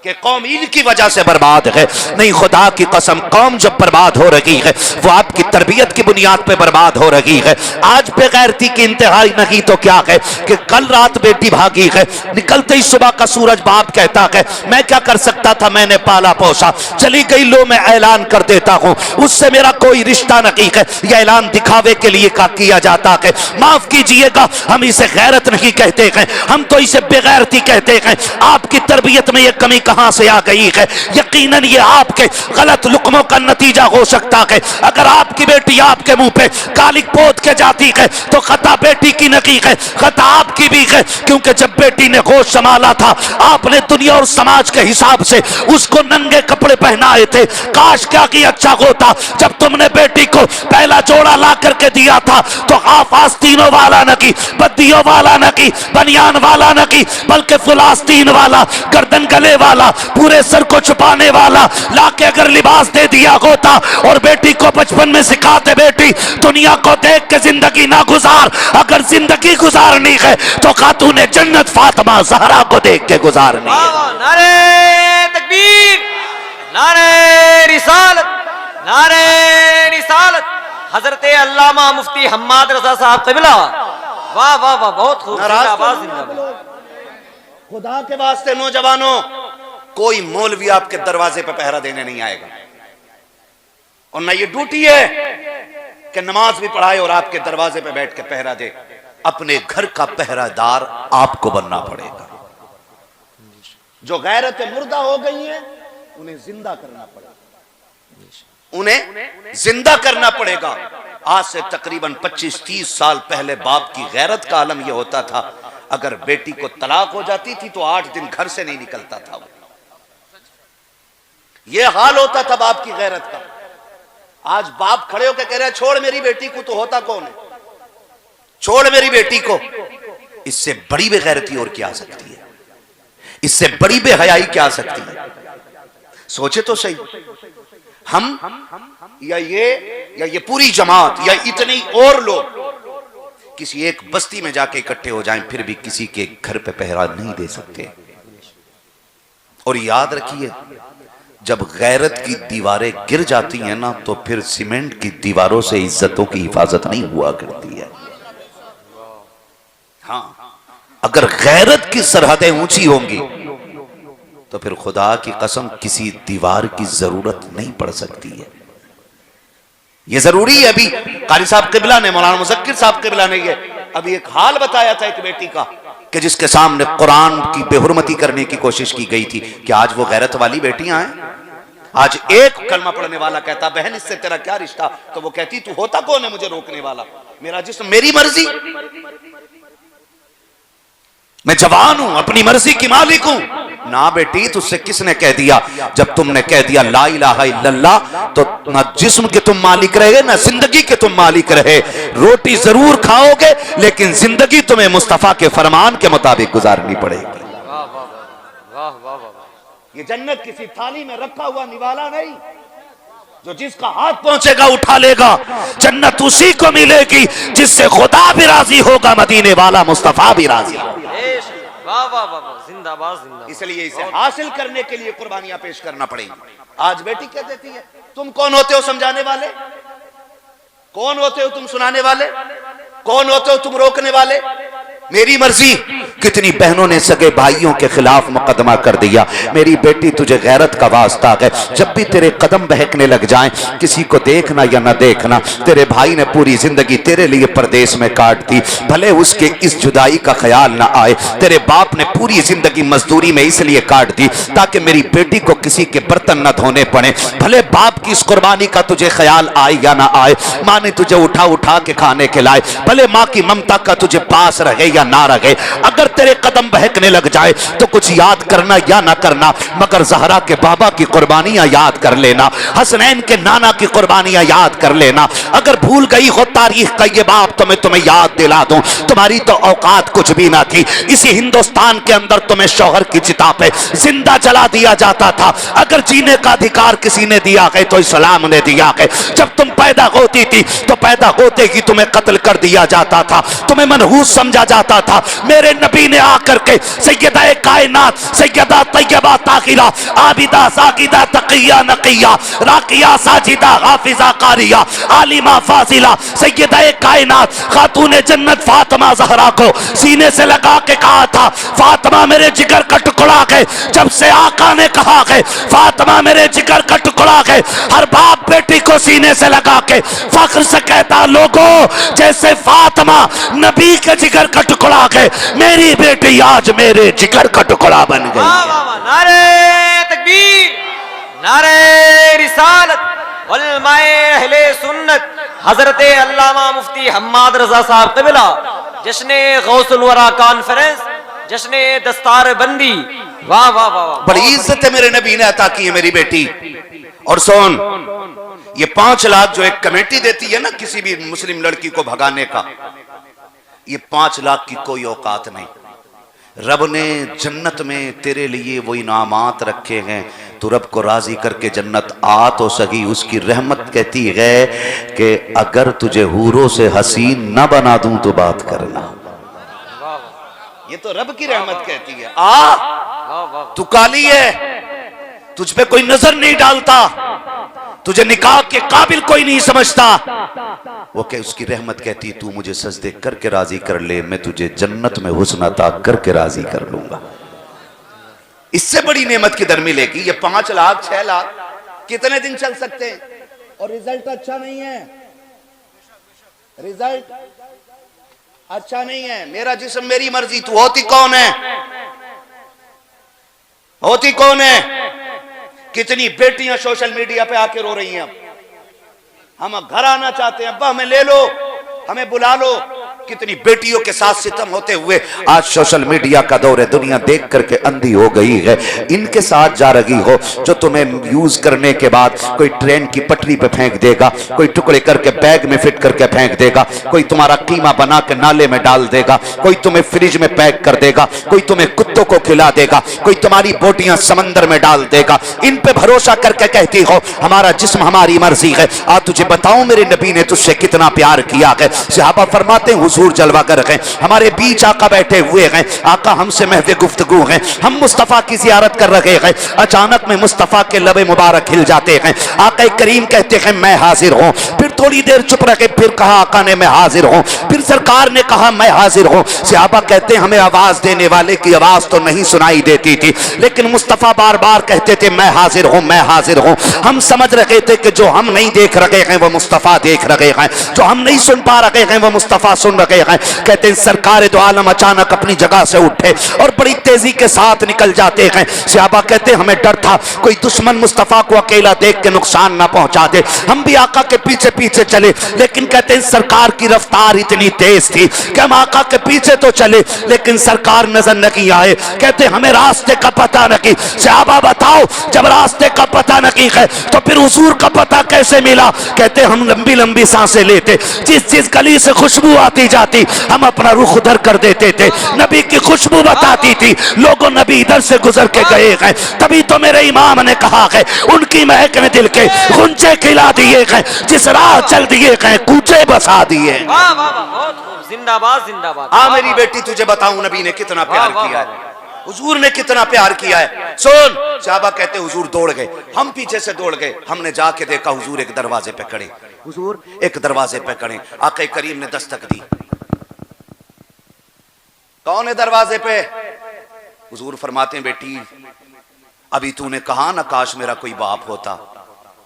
कि कौम इनकी वजह से बर्बाद है। नहीं, खुदा की कसम, कौम जब बर्बाद हो रही है वो आपकी तरबियत की बुनियाद पे बर्बाद हो रही है। आज बेगैरती की इंतहाई नहीं तो क्या है कि कल रात बेटी भागी है, निकलते ही सुबह का सूरज बाप कहता है मैं क्या कर सकता था, मैंने पाला पोसा, चली गई, लो मैं ऐलान कर देता हूं, उससे मेरा कोई रिश्ता नहीं है। यह ऐलान दिखावे के लिए का किया जाता है। माफ कीजिएगा, हम इसे गैरत नहीं कहते हैं, हम तो इसे बेगैरती कहते हैं। आपकी तरबियत में यह कमी कहां से आ गई है? यकीनन ये आपके गलत लुक्मों का नतीजा हो सकता है। अगर आपकी बेटी आपके मुंह पे कालिक पोत के जाती है तो खता बेटी की नहीं है, खता आपकी भी है, क्योंकि जब बेटी ने होश संभाला था आपने दुनिया और समाज के हिसाब से उसको नंगे कपड़े पहनाए थे। काश क्या की अच्छा होता जब तुमने बेटी को पहला जोड़ा ला करके दिया था तो हाफ आस्तीनों वाला न की, बद्दियों वाला न की, बनियान वाला न की, बल्कि फुल आस्तीन वाला, गर्दन गले वाला, पूरे सर को छुपाने वाला लाके अगर लिबास दे दिया होता और बेटी को बचपन में सिखाते बेटी दुनिया को देख के जिंदगी ना गुजार, अगर जिंदगी गुजारनी है तो खातूने जन्नत फातिमा ज़हरा को देख के गुजारनी है। नारे तकबीर, नारे रिसालत, नारे रिसालत। हजरत अल्लामा मुफ्ती हम्माद रज़ा साहब क़िबला, वाह वाह वाह, बहुत खूब, जिंदाबाद जिंदाबाद। खुदा के वास्ते नौजवानों, कोई मौलवी आपके दरवाजे पे पहरा देने नहीं आएगा और ना ये ड्यूटी है कि नमाज भी पढ़ाए और आपके दरवाजे पे बैठ के पहरा दे। अपने घर का पहरादार आपको बनना पड़ेगा। जो गैरत मुर्दा हो गई है उन्हें जिंदा करना पड़ेगा, उन्हें जिंदा करना पड़ेगा। आज से तकरीबन 25-30 साल पहले बाप की गैरत का आलम यह होता था, अगर बेटी को तलाक हो जाती थी तो 8 दिन घर से नहीं निकलता था। यह हाल होता था बाप की गैरत का। आज बाप खड़े होकर कह रहे हैं छोड़ मेरी बेटी को, तो होता कौन है? छोड़ मेरी बेटी को। इससे बड़ी बेगैरती और क्या आ सकती है? इससे बड़ी बेहयाई क्या आ सकती है? सोचे तो सही, हम या ये पूरी जमात या इतने और लोग किसी एक बस्ती में जाके इकट्ठे हो जाएं फिर भी किसी के घर पे पहरा नहीं दे सकते। और याद रखिए, जब गैरत की दीवारें गिर जाती हैं ना, तो फिर सीमेंट की दीवारों से इज्जतों की हिफाजत नहीं हुआ करती है। हाँ, अगर गैरत की सरहदें ऊंची होंगी तो फिर खुदा की कसम किसी दीवार की जरूरत नहीं पड़ सकती है। ये जरूरी है। अभी कारी साहब किबला ने, मौलाना मुज़क्किर साहब किबला ने ये अभी एक हाल बताया था एक बेटी का कि जिसके सामने कुरान की बेहुरमती करने की कोशिश की गई थी, कि आज वो गैरत वाली बेटियां हैं। आज एक कलमा पढ़ने वाला कहता, बहन इससे तेरा क्या रिश्ता? तो वो कहती, तू होता कौन है मुझे रोकने वाला? मेरा जिस्म मेरी मर्जी, मैं जवान हूं, अपनी मर्जी की मालिक हूं। ना बेटी, तुझसे किसने कह दिया? जब तुमने कह दिया ला इलाहा इल्लल्लाह, तो ना जिस्म के तुम मालिक रहे, ना जिंदगी के तुम मालिक रहे। रोटी जरूर खाओगे, लेकिन जिंदगी तुम्हें मुस्तफा के फरमान के मुताबिक गुजारनी पड़ेगी। वाह वाह वाह वाह वाह। ये जन्नत किसी थाली में रखा हुआ निवाला नहीं, जो जिसका हाथ पहुंचेगा उठा लेगा। जन्नत उसी को मिलेगी जिससे खुदा भी राजी होगा, मदीने वाला मुस्तफा भी राजी होगा। वाह वाह वाह, जिंदाबाद जिंदाबाद। इसलिए इसे हासिल करने के लिए कुर्बानियां पेश करना पड़ेगी। आज बेटी कह देती है, तुम कौन होते हो समझाने वाले? कौन होते हो तुम सुनाने वाले? कौन होते हो तुम रोकने वाले? मेरी मर्जी। कितनी बहनों ने सगे भाइयों के खिलाफ मुकदमा कर दिया। मेरी बेटी, तुझे गैरत का वास्ता है, जब भी तेरे कदम बहकने लग जाएं, किसी को देखना या न देखना। तेरे भाई ने पूरी जिंदगी तेरे लिए परदेश में काट दी, भले उसके इस जुदाई का ख्याल ना आए। तेरे बाप ने पूरी जिंदगी मजदूरी में इसलिए काट दी ताकि मेरी बेटी को किसी के बर्तन न धोने पड़े, भले बाप की इस कुर्बानी का तुझे ख्याल आए या ना आए। माँ ने तुझे उठा उठा के खाने खिलाए, भले माँ की ममता का तुझे पास रहे या ना रहे। अगर तेरे कदम बहकने लग जाए तो कुछ याद करना या ना करना, मगर जहरा के बाबा की कुर्बानियां याद कर लेना, हसनैन के नाना की कुर्बानियां याद कर लेना। अगर भूल गई हो तारीख का ये बाप तो मैं तुम्हें याद दिला दूं, तुम्हारी तो औकात कुछ भी ना थी। इसी हिंदुस्तान के अंदर तुम्हें शौहर की चिता पे जिंदा जला दिया जाता था। अगर जीने का अधिकार किसी ने दिया है तो इस्लाम ने दिया है। जब तुम पैदा होती थी तो पैदा होते ही तुम्हें कत्ल कर दिया जाता था, तुम्हें मनहूस समझा जाता था। मेरे नबी ने आकर के सैयदा कायनात, सैयदा तैयबा ताहिरा, आबिदा साकिदा तकिया नकिया, राकिया साजिदा हाफिजा कारिया, आलिमा फाजिला, सैयदा कायनात खातून जन्नत फातिमा ज़हरा को सीने से लगा के कहा था, फातिमा मेरे जिगर का टुकड़ा है। जब से आका ने कहा है फातिमा मेरे जिगर का टुकड़ा है, हर बाप बेटी को सीने से लगा के फख्र से कहता, लोगों जैसे फातिमा नबी के जिगर का टुकड़ा है, मेरी बेटी आज मेरे जिगर का टुकड़ा बन गई। वाह वाह वाह, नारे तकबीर, नारे रिसालत, उलमाए अहले सुन्नत, हजरत अल्लामा मुफ्ती हम्माद रजा साहब क़िबला, जश्ने गौसुल वरा कॉन्फ्रेंस, जश्ने दस्तार बंदी। वाह वाह वाह, बड़ी इज्जत है मेरे नबी ने अता की है मेरी बेटी। और सुन, ये 5 लाख जो एक कमेटी देती है ना किसी भी मुस्लिम लड़की को भगाने का, ये 5 लाख की कोई औकात नहीं। रब ने जन्नत में तेरे लिए वो इनामात रखे हैं, तो रब को राजी करके जन्नत आ तो सही। उसकी रहमत कहती है कि अगर तुझे हूरों से हसीन न बना दूं तो बात करना। ये तो रब की रहमत कहती है। तू काली है, तुझ पे कोई नजर नहीं डालता, तुझे निकाह के काबिल कोई नहीं समझता, वो क्या उसकी रहमत कहती, तू मुझे सजदे करके राजी कर ले, मैं तुझे जन्नत में हुस्न अता करके राजी कर लूंगा। इससे बड़ी नेमत किधर मिलेगी? ये 5 लाख 6 लाख कितने दिन चल सकते हैं? और रिजल्ट अच्छा नहीं है, रिजल्ट अच्छा नहीं है। मेरा जिस्म मेरी मर्जी, तू होती कौन है? होती कौन है? कितनी बेटियां सोशल मीडिया पे आके रो रही हैं, हम घर आना चाहते हैं, अब्बा हमें ले लो, हमें बुला लो। कितनी बेटियों के साथ सितम होते हुए आज सोशल मीडिया का दौर है, दुनिया देख करके अंधी हो गई है। इनके साथ जा रही हो जो तुम्हें यूज करने के बाद कोई ट्रेन की पटरी पे फेंक देगा, कोई टुकड़े करके बैग में फिट करके फेंक देगा, कोई तुम्हारा कीमा बना के नाले में डाल देगा, कोई तुम्हें फ्रिज में पैक कर देगा, कोई तुम्हें कुत्तों को खिला देगा, कोई तुम्हारी बोटियां समंदर में डाल देगा। इन पे भरोसा करके कहती हो हमारा जिस्म हमारी मर्जी है। आज तुझे बताऊं मेरे नबी ने तुझसे कितना प्यार किया है। सहाबा फरमाते हैं हुजूर जलवागर हैं, हमारे बीच आका बैठे हुए हैं, आका हमसे महवे गुफ्तगू हैं, हम मुस्तफ़ा की ज़ियारत कर रहे हैं। अचानक में मुस्तफ़ा के लबे मुबारक हिल जाते हैं। आका करीम कहते हैं मैं हाजिर हूँ। फिर थोड़ी देर चुप रहे, फिर कहा आका ने मैं हाजिर हूँ। फिर सरकार ने कहा मैं हाजिर हूँ। सहाबा कहते हैं हमें आवाज़ देने वाले की आवाज़ तो नहीं सुनाई देती थी, लेकिन मुस्तफ़ा बार बार कहते थे मैं हाजिर हूँ, मैं हाजिर हूँ। हम समझ रहे थे कि जो हम नहीं देख रहे हैं वो मुस्तफ़ा देख रहे हैं, जो हम नहीं सुन पा रहे हैं वो मुस्तफ़ा सुन रहे हैं। कहते हैं सरकार दो आलम अचानक अपनी जगह से उठे और बड़ी तेजी के साथ निकल जाते हैं। सहाबा कहते हैं हमें डर था कोई दुश्मन मुस्तफ़ा को अकेला देख के नुकसान ना पहुंचा दे। हम भी आका के पीछे पीछे चले, लेकिन कहते हैं सरकार की रफ्तार इतनी तेज थी कि हम आका के पीछे तो चले लेकिन सरकार नजर नहीं आए। कहते हमें रास्ते का पता नहीं। सहाबा बताओ जब रास्ते का पता नहीं है तो फिर हुजूर का पता कैसे मिला? कहते हम लंबी लंबी सांसें लेते, जिस जिस गली से खुशबू आती जाती हम अपना रुख उधर कर देते थे। नबी की खुशबू बताती थी लोगों नबी इधर से गुजर के गए हैं। तभी तो मेरे इमाम ने कहा है उनकी महक ने दिल के गुंजे खिला दिए हैं, जिस राह चल दिए हैं कूचे बसा दिए। वाह वाह वाह, बहुत खूब, जिंदाबाद जिंदाबाद। हाँ मेरी बेटी तुझे बताऊं नबी ने कितना प्यार किया है, हुजूर ने कितना प्यार किया है। सुन, सहाबा कहते हुजूर दौड़ गए, हम पीछे से दौड़ गए। हमने जाके देखा हुजूर एक दरवाजे पे खड़े, हुजूर एक दरवाजे पे खड़े। आका करीम ने दस्तक दी। कौन है दरवाजे पे? हुजूर फरमाते हैं बेटी अभी तूने कहा ना काश मेरा कोई बाप होता,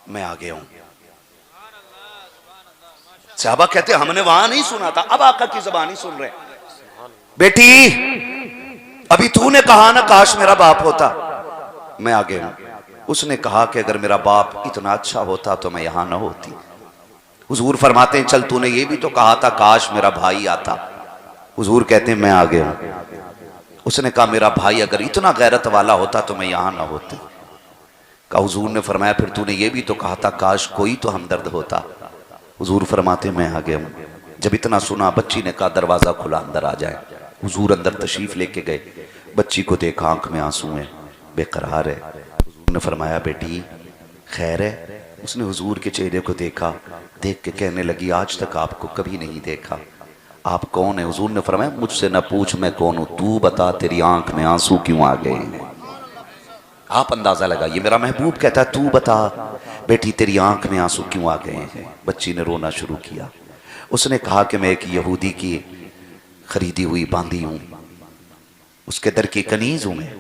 मैं आ गया हूं। सहाबा कहते हमने वहां नहीं सुना था, अब आका की ज़बानी सुन रहे। बेटी अभी तूने कहा ना काश मेरा बाप होता, मैं आ गया हूं। उसने कहा कि अगर मेरा बाप इतना अच्छा होता तो मैं यहां ना होती। हुजूर फरमाते हैं चल तूने ये भी तो कहा था काश मेरा भाई आता। हुजूर कहते हैं मैं आ गया हूं। उसने कहा मेरा भाई अगर इतना गैरत वाला होता तो मैं यहां ना होती। कहा हुजूर ने फरमाया फिर तूने ये भी तो कहा था काश कोई तो हमदर्द होता। हुजूर फरमाते मैं आ गया हूं। जब इतना सुना बच्ची ने कहा दरवाजा खुला अंदर आ जाए। हुजूर अंदर तशरीफ लेके गए, बच्ची को देखा आंख में आंसू है, बेकरार है। हुजूर ने फरमाया बेटी खैर है? उसने हुजूर के चेहरे को देखा, देख के कहने लगी आज तक आपको कभी नहीं देखा, आप कौन है? हुजूर ने फरमाया मुझसे न पूछ मैं कौन हूं, तू बता तेरी आंख में आंसू क्यों आ गए हैं? आप अंदाजा लगाइए, मेरा महबूब कहता है तू बता बेटी तेरी आंख में आंसू क्यों आ गए हैं? बच्ची ने रोना शुरू किया। उसने कहा कि मैं एक यहूदी की खरीदी हुई बांधी हूं, उसके दर की कनीज हूं मैं,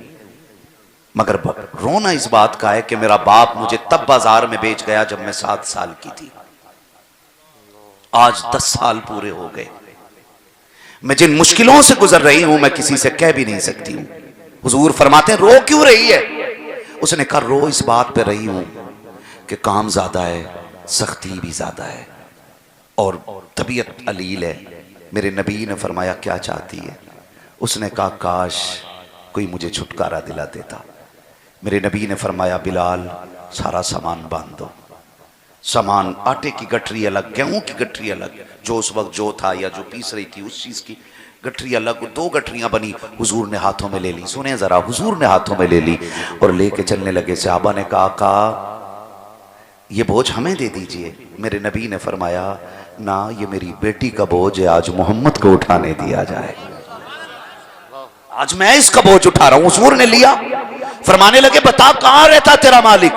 मगर रोना इस बात का है कि मेरा बाप मुझे तब बाजार में बेच गया जब मैं 7 साल की थी। आज 10 साल पूरे हो गए। मैं जिन मुश्किलों से गुजर रही हूं मैं किसी से कह भी नहीं सकती हूं। हुजूर फरमाते हैं रो क्यों रही है? उसने कहा रो इस बात पे रही हूं कि काम ज्यादा है, सख्ती भी ज्यादा है और तबीयत अलील है। मेरे नबी ने फरमाया क्या चाहती है? उसने कहा काश कोई मुझे छुटकारा दिला देता। मेरे नबी ने फरमाया बिलाल सारा सामान बांध दो। सामान आटे की गठरी अलग, गेहूं की गठरी अलग, जो उस वक्त जो था या जो पीस रही थी उस चीज की गठरी अलग। 2 गठरियां बनी, हुजूर ने हाथों में ले ली। सुने जरा, हुजूर ने हाथों में ले ली और लेके चलने लगे। सहाबा ने कहा का ये बोझ हमें दे दीजिए। मेरे नबी ने फरमाया ना, ये मेरी बेटी का बोझ है, आज मोहम्मद को उठाने दिया जाए, आज मैं इसका बोझ उठा रहा हूं। हुजूर ने लिया, फरमाने लगे बता कहां रहता तेरा मालिक?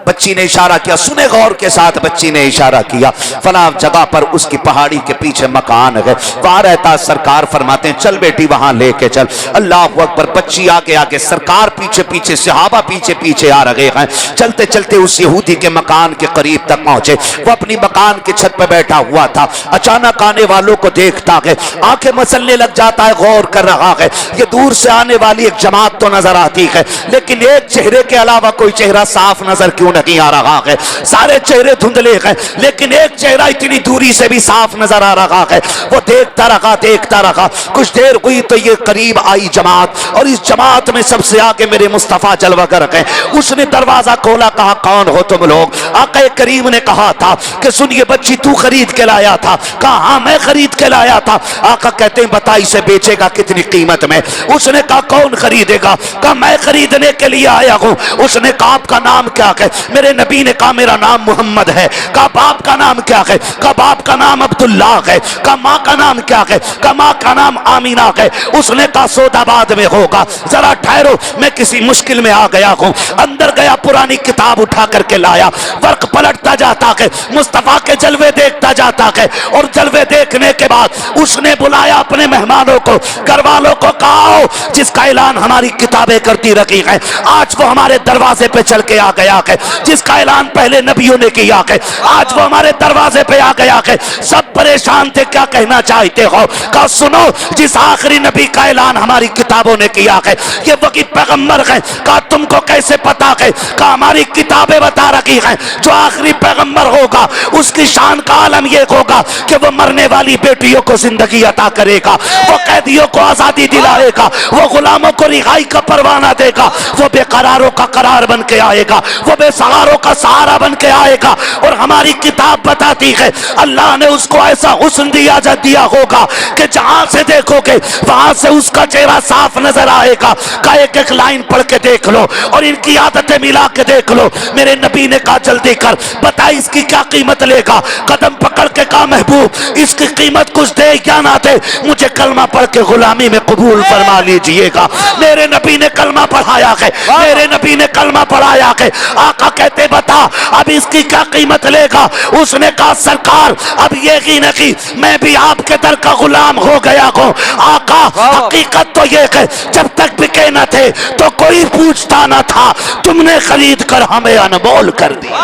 बच्ची ने इशारा किया, सुने गौर के साथ, बच्ची ने इशारा किया फला जगह पर उसकी पहाड़ी के पीछे मकान है, वहां रहता। सरकार फरमाते हैं चल बेटी वहां लेके चल। अल्लाह अकबर। बच्ची आगे आगे, सरकार पीछे पीछे, सहाबा पीछे पीछे आ रहे हैं। चलते चलते उस यहूदी के मकान के करीब तक पहुंचे। वो अपनी मकान की छत पर बैठा हुआ था। अचानक आने वालों को देखता है, आंखें मसलने लग जाता है, गौर कर रहा है। ये दूर से आने वाली एक जमात तो नजर आती है, लेकिन एक चेहरे के अलावा कोई चेहरा साफ नजर क्यों नहीं आ रहा है? सारे चेहरे धुंधले हैं, लेकिन एक चेहरा इतनी दूरी से भी साफ नजर आ रहा है। वो देखता रहा, देखता रहा। कुछ देर हुई तो ये करीब आई जमात, और इस जमात में सबसे आगे मेरे मुस्तफा जलवागर हैं। उसने दरवाजा खोला, कहा कौन हो तुम लोग? आका करीम ने कहा था कि सुन ये बच्ची तू खरीद के लाया था? कहा हाँ मैं खरीद के लाया था। आका कहते हैं बता इसे बेचेगा कितनी कीमत में? उसने कहा कौन खरीदेगा? कहा मैं खरीदने पूछने के लिए आया हूँ। उसने कहा आपका नाम क्या है? मेरे नबी ने कहा मेरा नाम मोहम्मद है। कहा बाप का नाम क्या है? कहा बाप का नाम अब्दुल्लाह है। कहा माँ का नाम क्या है? कहा माँ का नाम आमीना है। उसने कहा सौदा बाद में होगा, जरा ठहरो, मैं किसी मुश्किल में आ गया हूँ। अंदर गया, पुरानी किताब उठा करके लाया, वर्क पलटता जाता है, मुस्तफा के जलवे देखता जाता है। और जलवे देखने के बाद उसने बुलाया अपने मेहमानों को, घर वालों को, कहा जिसका ऐलान हमारी किताबें करती रखी है, आज वो हमारे दरवाजे पे चल के आ गया है। जिसका ऐलान पहले नबियों ने किया है, आज वो हमारे दरवाजे पे आ गया है। सब परेशान थे, क्या कहना चाहते हो? कहा सुनो, जिस आखिरी नबी का ऐलान हमारी किताबों ने किया है, ये वही पैगंबर है। कहा तुमको कैसे पता है? कहा हमारी किताबें बता रखी हैं, जो आखिरी पैगंबर होगा उसकी शान का आलम ये होगा कि वो मरने वाली बेटियों को जिंदगी अता करेगा, वो कैदियों को आजादी दिलाएगा, वो गुलामों को रिहाई का परवाना देगा, वो बेकरारों का करार बन के आएगा, वो बेसहारों का सहारा बन के आएगा। और हमारी किताब बताती है अल्लाह ने उसको ऐसा हुस्न दिया होगा कि जहां से देखोगे वहां से उसका चेहरा साफ नजर आएगा। का एक एक लाइन पढ़ के देख लो और इनकी आदतें मिला के देख लो। मेरे नबी ने कहा जल्दी कर, बता इसकी क्या कीमत लेगा? कदम पकड़ के कहा महबूब इसकी कीमत कुछ दे या ना दे, मुझे कलमा पढ़ के गुलामी में कबूल फरमा लीजिएगा। मेरे नबी ने कलमा पढ़ाया है, मेरे नबी ने कलमा पढ़ाया है। आका कहते बता अब इसकी क्या कीमत लेगा? उसने कहा सरकार अब ये ही नहीं, मैं भी आपके दर का गुलाम हो गया हूँ। आका हकीकत तो ये है, जब तक बिके न थे तो कोई पूछता न था, तुमने खरीद कर हमें अनमोल कर दिया।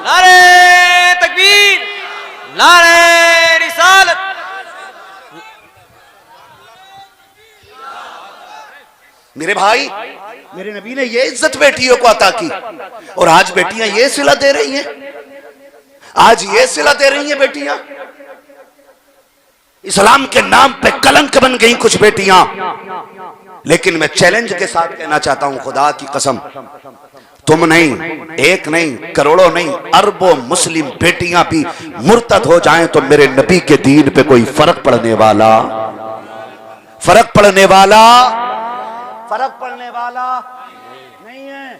नारे तकबीर, नारे रिसालत। मेरे भाई, मेरे नबी ने ये इज्जत बेटियों को अता की और आज बेटियां ये सिला दे रही हैं, आज ये सिला दे रही हैं बेटियां। इस्लाम के नाम पे कलंक बन गई कुछ बेटियां। लेकिन मैं चैलेंज के साथ कहना चाहता हूं, खुदा की कसम, तुम नहीं, एक नहीं, करोड़ों नहीं, अरबों मुस्लिम बेटियां भी मुर्तद हो जाएं तो मेरे नबी के दीन पे कोई फर्क पड़ने वाला नहीं है।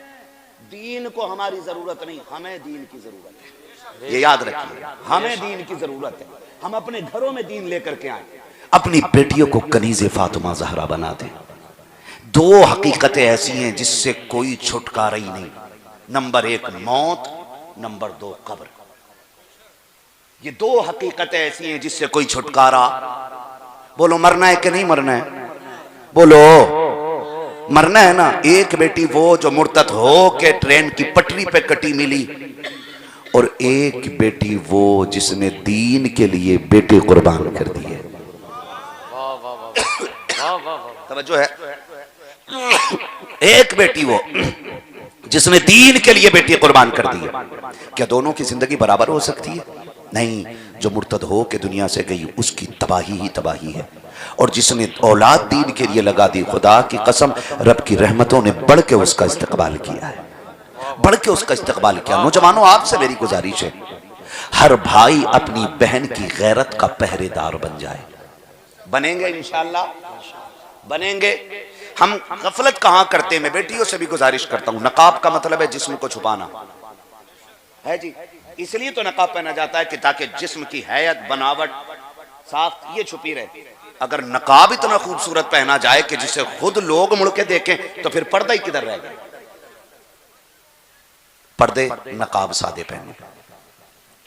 दीन को हमारी जरूरत नहीं, हमें दीन की जरूरत है। ये याद रखिए, हमें दीन की जरूरत है। हम अपने घरों में दीन लेकर के आए, अपनी बेटियों को कनीज़े फातिमा ज़हरा बना दें। दो हकीकतें ऐसी हैं जिससे कोई छुटकारा ही नहीं। नंबर एक मौत, नंबर दो कब्र। ये दो हकीकतें ऐसी हैं जिससे कोई छुटकारा। बोलो मरना है कि नहीं मरना है? बोलो मरना है ना। एक बेटी वो जो मुर्तद हो के ट्रेन की पटरी पे कटी मिली, और एक बेटी वो जिसने दीन के लिए बेटे कुर्बान कर दिए। तवज्जो है? एक बेटी वो जिसने दीन के लिए बेटी कुर्बान कर दी। क्या दोनों की जिंदगी बराबर हो सकती है? नहीं। जो मुर्तद हो के दुनिया से गई उसकी तबाही ही तबाही है, और जिसने औलाद दीन के लिए लगा दी, खुदा की कसम रब की रहमतों ने बढ़ के उसका इस्तकबाल किया है, बढ़ के उसका इस्तकबाल किया। नौजवानों आपसे मेरी गुजारिश है, हर भाई अपनी बहन की गैरत का पहरेदार बन जाए। बनेंगे इंशाअल्लाह, बनेंगे। हम गफलत कहां करते हैं। मैं बेटियों से भी गुजारिश करता हूं, नकाब का मतलब है जिस्म को छुपाना है जी। इसलिए तो नकाब पहना जाता है कि ताकि जिस्म की हैयत, बनावट, साफ ये छुपी रहे। अगर नकाब इतना खूबसूरत पहना जाए कि जिसे खुद लोग मुड़ के देखें तो फिर पर्दा ही किधर रह गया। पर्दे नकाब सादे पहने,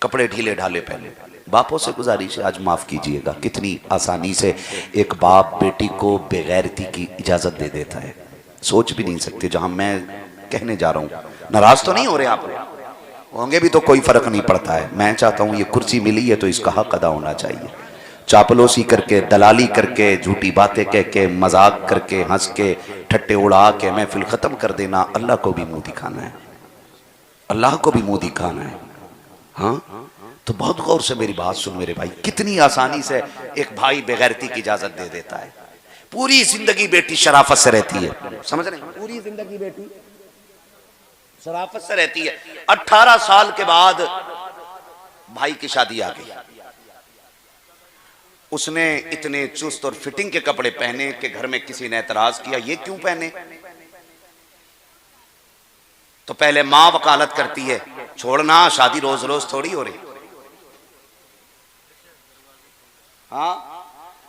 कपड़े ढीले ढाले पहने। बापों से गुजारिश है, आज माफ कीजिएगा, कितनी आसानी से एक बाप बेटी को बेगैरती की इजाजत दे देता है। सोच भी नहीं सकते जहां मैं कहने जा रहा हूं। नाराज तो नहीं हो रहे आप? होंगे भी तो कोई फर्क नहीं पड़ता है। मैं चाहता हूं ये कुर्सी मिली है तो इसका हक अदा होना चाहिए। चापलूसी करके, दलाली करके, झूठी बातें कह के, मजाक करके, हंस के, ठट्टे उड़ा के महफिल खत्म कर देना, अल्लाह को भी मुंह दिखाना है, अल्लाह को भी मुंह दिखाना है। हाँ, तो बहुत गौर से मेरी बात सुन मेरे भाई। कितनी आसानी से एक भाई बेगैरती की इजाजत दे देता है। पूरी जिंदगी बेटी शराफत से रहती है, समझ रहे? पूरी जिंदगी बेटी शराफत से रहती है। 18 साल के बाद भाई की शादी आ गई। उसने इतने चुस्त और फिटिंग के कपड़े पहने कि घर में किसी ने एतराज किया, ये क्यों पहने? तो पहले मां वकालत करती है, छोड़ना, शादी रोज रोज थोड़ी हो रही। हाँ,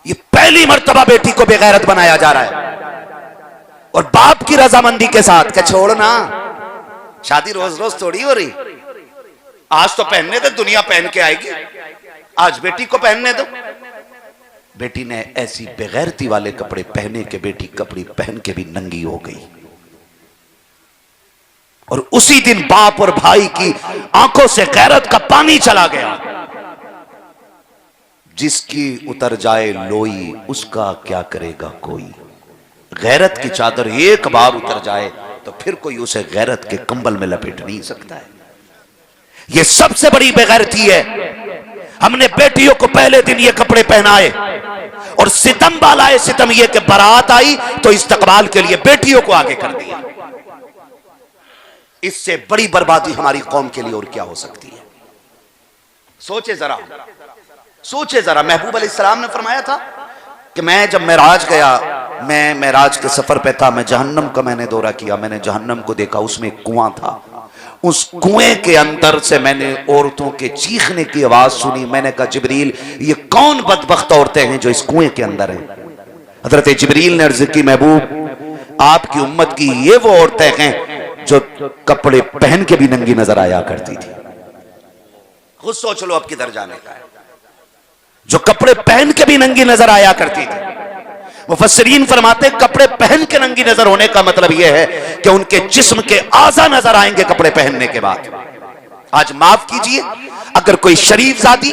ये पहली मर्तबा बेटी को बेगैरत बनाया जा रहा है और बाप की रजामंदी के साथ कि छोड़ना, शादी रोज रोज थोड़ी हो रही। आज तो पहनने दो, दुनिया पहन के आएगी, आज बेटी को पहनने दो। बेटी ने ऐसी बेगैरती वाले कपड़े पहने के बेटी कपड़े पहन के भी नंगी हो गई। और उसी दिन बाप और भाई की आंखों से गैरत का पानी चला गया। जिसकी उतर जाए लोई उसका क्या करेगा कोई। गैरत की चादर एक बार उतर जाए तो फिर कोई उसे गैरत के कंबल में लपेट नहीं सकता है। यह सबसे बड़ी बेगैरती है। हमने बेटियों को पहले दिन ये कपड़े पहनाए और सितम वाला है, सितम ये कि बारात आई तो इस्तकबाल के लिए बेटियों को आगे कर दिया। इससे बड़ी बर्बादी हमारी कौम के लिए और क्या हो सकती है। सोचे जरा, सोचे जरा। महबूब अलैहिस्सलाम ने फरमाया था कि मैं जब मेराज गया, मैं मेराज के सफर पे था, मैं जहन्नम का मैंने दौरा किया, मैंने जहन्नम को देखा, उसमें एक कुआं था। उस कुएं के अंदर से मैंने औरतों के चीखने की आवाज सुनी। मैंने कहा जिब्रील, ये कौन बदबख्त औरतें हैं जो इस कुएं के अंदर हैं। हजरत जिब्रील ने अर्ज की, महबूब आपकी उम्मत की ये वो औरतें हैं जो कपड़े पहन के भी नंगी नजर आया करती थी। खुद सोच लो अब किधर जाने का है। जो कपड़े पहन के भी नंगी नजर आया करती थी। मुफस्सिरीन फरमाते कपड़े पहन के नंगी नजर होने का मतलब यह है कि उनके जिस्म के आज़ा नजर आएंगे कपड़े पहनने के बाद। आज माफ कीजिए, अगर कोई शरीफ जाती,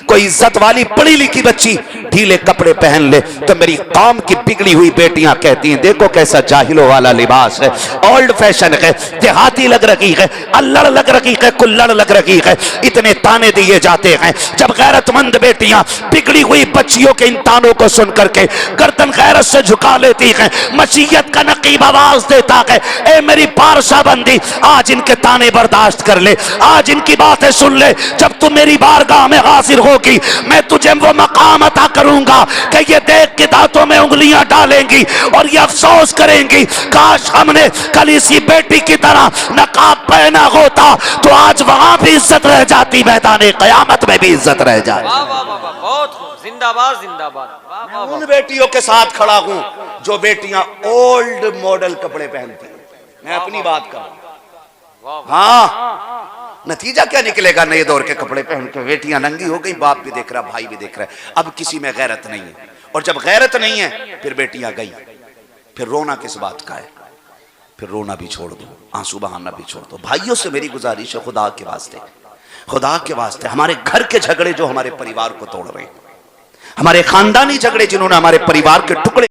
कोई इज्जत वाली पढ़ी लिखी बच्ची ढीले कपड़े पहन ले तो मेरी कौम की बिगड़ी हुई बेटियां कहती हैं देखो कैसा जाहिलों वाला लिबास है, ओल्ड फैशन है, देहाती लग रही है, अल्लड़ लग रही है, कुल्लड़ लग रही है। इतने ताने दिए जाते हैं। जब गैरतमंद बेटियां बिगड़ी हुई बच्चियों के इन तानों को सुन करके गर्दन गैरत से झुका लेती हैं, मसीयत का नकीब आवाज देता है, ए मेरी पारसा बंदी, आज इनके ताने बर्दाश्त कर ले, आज इनकी बातें सुन ले। जब तू मेरी बारगाह में हाजिर होगी मैं तुझे वो मकाम अता करूंगा कि ये देख के दांतों में उंगलियां डालेंगी और ये अफसोस करेंगी काश हमने कल इसी बेटी की तरह नकाब पहना होता तो आज वहां भी इज्जत रह जाती, मैदान कयामत में भी इज्जत रह जाती। वाह वाह वाह वाह, बहुत खूब, जिंदाबाद जिंदाबाद। वाह वाह वाह। उन बेटियों के साथ खड़ा हूं जो बेटियां ओल्ड मॉडल कपड़े पहनती हैं। मैं अपनी बात कर रहा हूं। हाँ, नतीजा क्या निकलेगा? नए दौर के कपड़े पहन के बेटियां नंगी हो गई, बाप भी देख रहा, भाई भी देख रहा है। अब किसी में गैरत नहीं है, और जब गैरत नहीं है फिर बेटियां गई, फिर रोना किस बात का है? फिर रोना भी छोड़ दो, आंसू बहाना भी छोड़ दो। भाइयों से मेरी गुजारिश है, खुदा के वास्ते, खुदा के वास्ते, हमारे घर के झगड़े जो हमारे परिवार को तोड़ रहे हैं, हमारे खानदानी झगड़े जिन्होंने हमारे परिवार के टुकड़े